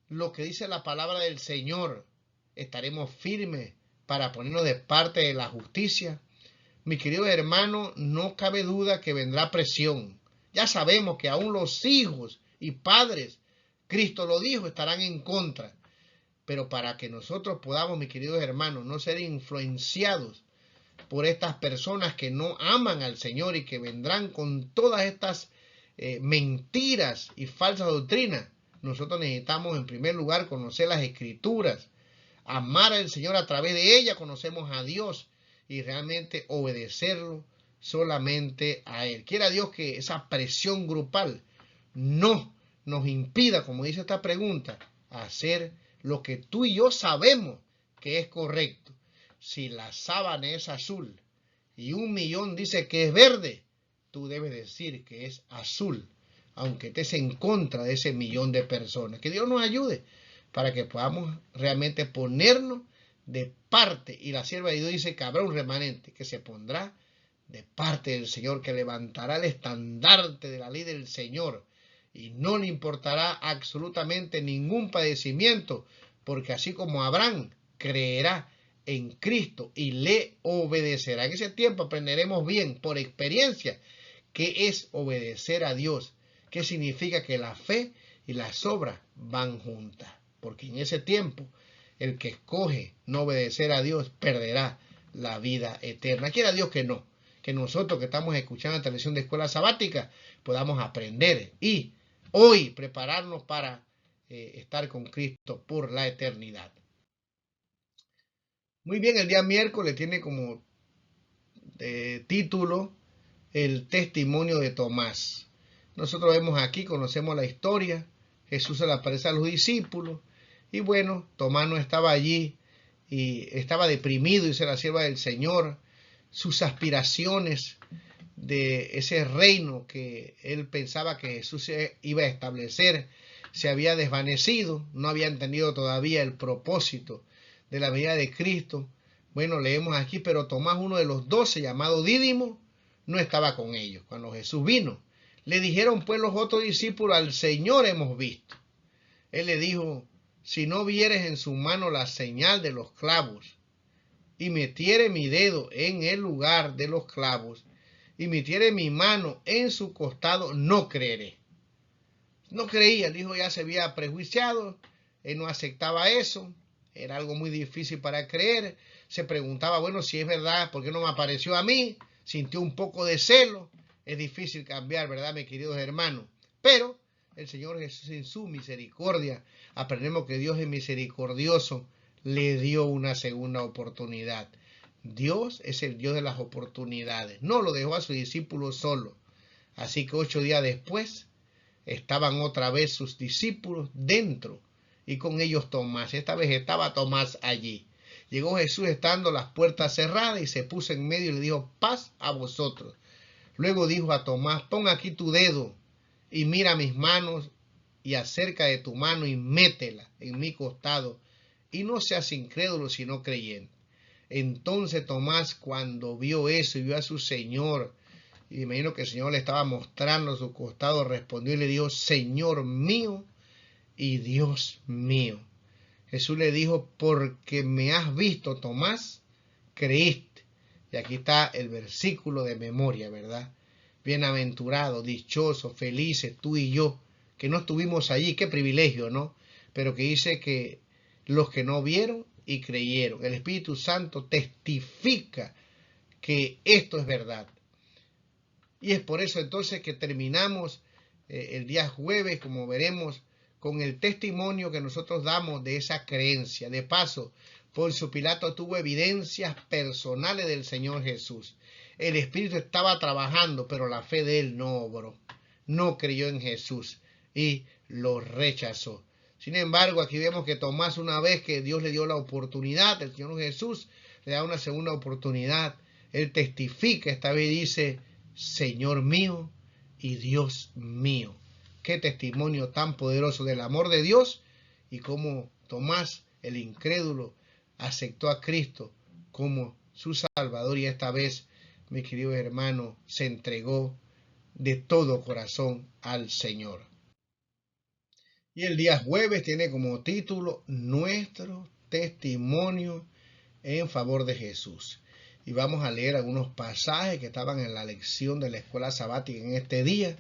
lo que dice la palabra del Señor, estaremos firmes para ponernos de parte de la justicia. Mi querido hermano, no cabe duda que vendrá presión. Ya sabemos que aún los hijos y padres, Cristo lo dijo, estarán en contra. Pero para que nosotros podamos, mis queridos hermanos, no ser influenciados por estas personas que no aman al Señor y que vendrán con todas estas mentiras y falsas doctrinas, nosotros necesitamos en primer lugar conocer las Escrituras, amar al Señor a través de ellas, conocemos a Dios y realmente obedecerlo solamente a Él. Quiera Dios que esa presión grupal no nos impida, como dice esta pregunta, hacer lo que tú y yo sabemos que es correcto. Si la sábana es azul y 1.000.000 dice que es verde, tú debes decir que es azul, aunque estés en contra de ese 1.000.000 de personas. Que Dios nos ayude para que podamos realmente ponernos de parte. Y la sierva de Dios dice que habrá un remanente que se pondrá de parte del Señor, que levantará el estandarte de la ley del Señor y no le importará absolutamente ningún padecimiento, porque así como Abraham creerá en Cristo y le obedecerá. En ese tiempo aprenderemos bien por experiencia qué es obedecer a Dios, qué significa que la fe y las obras van juntas, porque en ese tiempo el que escoge no obedecer a Dios perderá la vida eterna. Quiera Dios que no, que nosotros que estamos escuchando la televisión de escuela sabática podamos aprender y hoy prepararnos para estar con Cristo por la eternidad. Muy bien, el día miércoles tiene como título el testimonio de Tomás. Nosotros vemos aquí, conocemos la historia, Jesús se le aparece a los discípulos y bueno, Tomás no estaba allí y estaba deprimido, dice la sierva del Señor, sus aspiraciones de ese reino que él pensaba que Jesús iba a establecer se había desvanecido, no había entendido todavía el propósito de la venida de Cristo. Bueno, leemos aquí, pero Tomás, uno de los 12, llamado Dídimo, no estaba con ellos. Cuando Jesús vino, le dijeron pues los otros discípulos, al Señor hemos visto. Él le dijo, si no vieres en su mano la señal de los clavos, y metiere mi dedo en el lugar de los clavos, y metiere mi mano en su costado, no creeré. No creía, el hijo ya se había prejuiciado, él no aceptaba eso, era algo muy difícil para creer. Se preguntaba, bueno, si es verdad, ¿por qué no me apareció a mí? Sintió un poco de celo. Es difícil cambiar, ¿verdad, mis queridos hermanos? Pero el Señor Jesús, en su misericordia, aprendemos que Dios es misericordioso, le dio una segunda oportunidad. Dios es el Dios de las oportunidades. No lo dejó a sus discípulos solo. Así que 8 días después estaban otra vez sus discípulos dentro y con ellos Tomás. Esta vez estaba Tomás allí. Llegó Jesús estando las puertas cerradas y se puso en medio y le dijo, paz a vosotros. Luego dijo a Tomás, pon aquí tu dedo y mira mis manos y acerca de tu mano y métela en mi costado y no seas incrédulo sino creyente. Entonces Tomás, cuando vio eso y vio a su Señor, y me imagino que el Señor le estaba mostrando su costado, respondió y le dijo, Señor mío y Dios mío. Jesús le dijo, porque me has visto, Tomás, creíste. Y aquí está el versículo de memoria, ¿verdad? Bienaventurado, dichoso, felices, tú y yo, que no estuvimos allí, qué privilegio, ¿no? Pero que dice que los que no vieron y creyeron. El Espíritu Santo testifica que esto es verdad. Y es por eso entonces que terminamos el día jueves, como veremos, con el testimonio que nosotros damos de esa creencia. De paso, Poncio Pilato tuvo evidencias personales del Señor Jesús. El Espíritu estaba trabajando, pero la fe de él no obró. No creyó en Jesús y lo rechazó. Sin embargo, aquí vemos que Tomás, una vez que Dios le dio la oportunidad, el Señor Jesús le da una segunda oportunidad. Él testifica, esta vez dice, Señor mío y Dios mío. Qué testimonio tan poderoso del amor de Dios y cómo Tomás, el incrédulo, aceptó a Cristo como su Salvador y esta vez, mi querido hermano, se entregó de todo corazón al Señor. Y el día jueves tiene como título Nuestro testimonio en favor de Jesús. Y vamos a leer algunos pasajes que estaban en la lección de la escuela sabática en este día,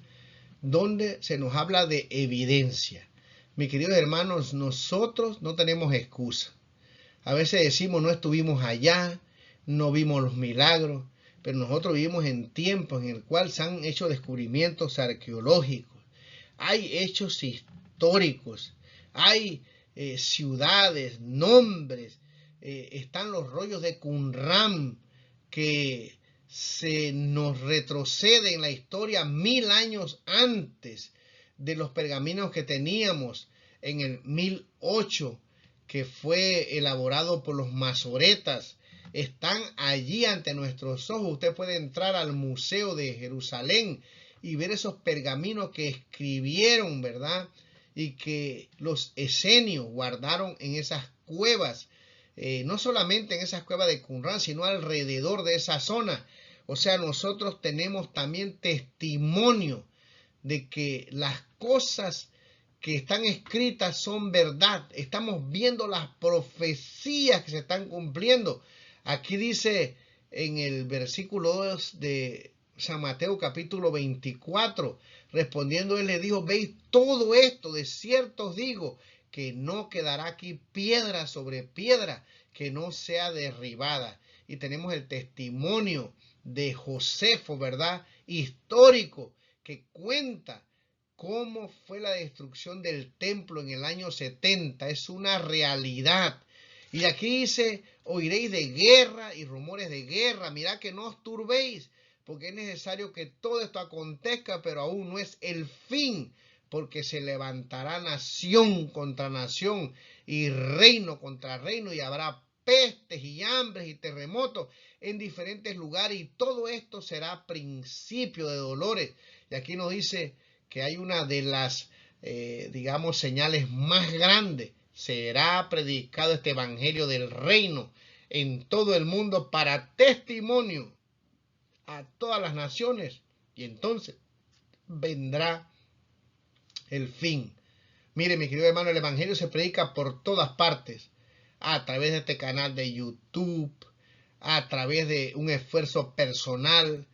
donde se nos habla de evidencia. Mis queridos hermanos, nosotros no tenemos excusa. A veces decimos no estuvimos allá, no vimos los milagros, pero nosotros vivimos en tiempos en el cual se han hecho descubrimientos arqueológicos. Hay hechos históricos, hay ciudades, nombres, están los rollos de Qumran que se nos retrocede en la historia 1000 años antes de los pergaminos que teníamos en el 1008, que fue elaborado por los masoretas. Están allí ante nuestros ojos. Usted puede entrar al Museo de Jerusalén y ver esos pergaminos que escribieron, ¿verdad? Y que los esenios guardaron en esas cuevas. No solamente en esas cuevas de Qumran, sino alrededor de esa zona. O sea, nosotros tenemos también testimonio de que las cosas que están escritas son verdad. Estamos viendo las profecías que se están cumpliendo. Aquí dice en el versículo 2 de San Mateo capítulo 24, respondiendo él le dijo, veis todo esto, de cierto os digo, que no quedará aquí piedra sobre piedra que no sea derribada. Y tenemos el testimonio de Josefo, ¿verdad? Histórico, que cuenta cómo fue la destrucción del templo en el año 70. Es una realidad. Y aquí dice, oiréis de guerra y rumores de guerra. Mirad que no os turbéis, porque es necesario que todo esto acontezca, pero aún no es el fin, porque se levantará nación contra nación y reino contra reino, y habrá pestes y hambres y terremotos en diferentes lugares, y todo esto será principio de dolores. Y aquí nos dice que hay una de las, digamos, señales más grandes. Será predicado este evangelio del reino en todo el mundo para testimonio a todas las naciones, y entonces vendrá el fin. Mire, mi querido hermano, el evangelio se predica por todas partes, a través de este canal de YouTube, a través de un esfuerzo personal.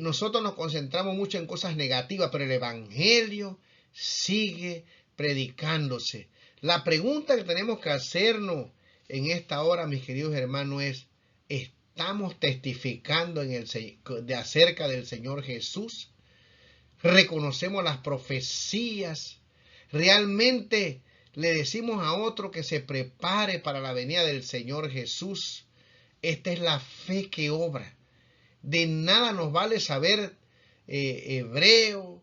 Nosotros nos concentramos mucho en cosas negativas, pero el evangelio sigue predicándose. La pregunta que tenemos que hacernos en esta hora, mis queridos hermanos, es, ¿estamos testificando acerca del Señor Jesús? ¿Reconocemos las profecías? ¿Realmente le decimos a otro que se prepare para la venida del Señor Jesús? Esta es la fe que obra. De nada nos vale saber hebreo,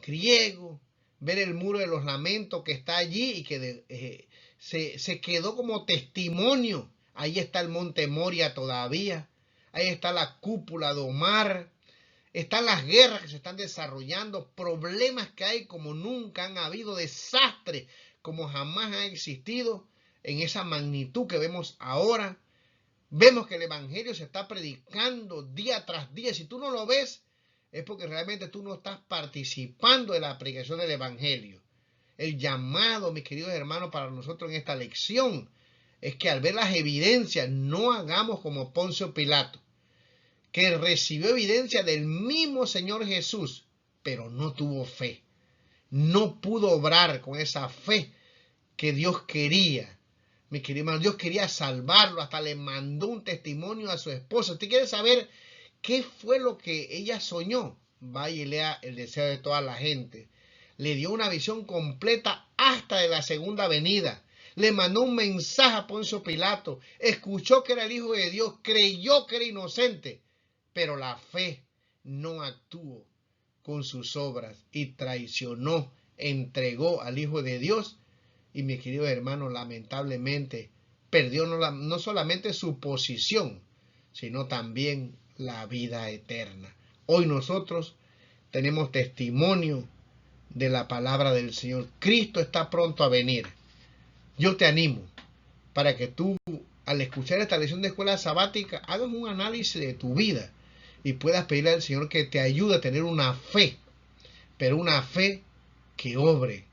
griego, ver el muro de los lamentos que está allí y que se quedó como testimonio. Ahí está el monte Moria todavía. Ahí está la cúpula de Omar. Están las guerras que se están desarrollando, problemas que hay como nunca han habido, desastres como jamás han existido en esa magnitud que vemos ahora. Vemos que el evangelio se está predicando día tras día. Si tú no lo ves, es porque realmente tú no estás participando de la predicación del evangelio. El llamado, mis queridos hermanos, para nosotros en esta lección es que al ver las evidencias no hagamos como Poncio Pilato, que recibió evidencia del mismo Señor Jesús, pero no tuvo fe. No pudo obrar con esa fe que Dios quería. Mi querido hermano, Dios quería salvarlo, hasta le mandó un testimonio a su esposa. ¿Usted quiere saber qué fue lo que ella soñó? Vaya y lea El deseo de toda la gente. Le dio una visión completa hasta de la segunda venida. Le mandó un mensaje a Poncio Pilato. Escuchó que era el Hijo de Dios, creyó que era inocente, pero la fe no actuó con sus obras y traicionó, entregó al Hijo de Dios. Y mi querido hermano, lamentablemente perdió no solamente su posición, sino también la vida eterna. Hoy nosotros tenemos testimonio de la palabra del Señor. Cristo está pronto a venir. Yo te animo para que tú, al escuchar esta lección de escuela sabática, hagas un análisis de tu vida y puedas pedirle al Señor que te ayude a tener una fe, pero una fe que obre.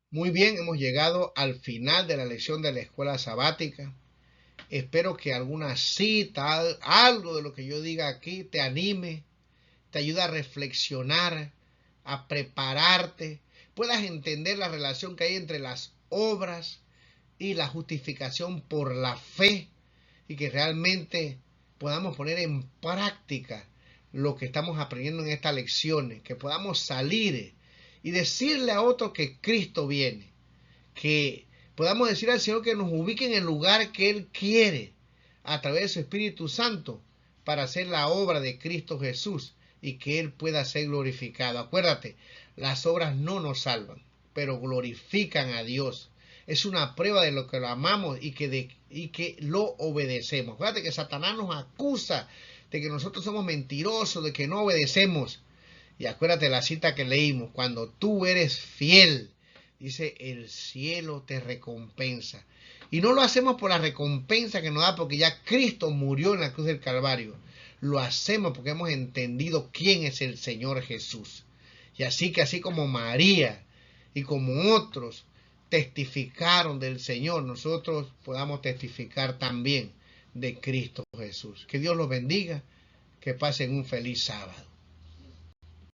Muy bien, hemos llegado al final de la lección de la escuela sabática. Espero que alguna cita, algo de lo que yo diga aquí te anime, te ayude a reflexionar, a prepararte, puedas entender la relación que hay entre las obras y la justificación por la fe, y que realmente podamos poner en práctica lo que estamos aprendiendo en estas lecciones, que podamos salir y decirle a otros que Cristo viene, que podamos decir al Señor que nos ubique en el lugar que Él quiere a través de su Espíritu Santo para hacer la obra de Cristo Jesús y que Él pueda ser glorificado. Acuérdate, las obras no nos salvan, pero glorifican a Dios. Es una prueba de lo que lo amamos y que lo obedecemos. Acuérdate que Satanás nos acusa de que nosotros somos mentirosos, de que no obedecemos. Y acuérdate la cita que leímos, cuando tú eres fiel, dice, el cielo te recompensa. Y no lo hacemos por la recompensa que nos da, porque ya Cristo murió en la cruz del Calvario. lo hacemos porque hemos entendido quién es el Señor Jesús. Y así que así como María y como otros testificaron del Señor, nosotros podamos testificar también de Cristo Jesús. Que Dios los bendiga, que pasen un feliz sábado.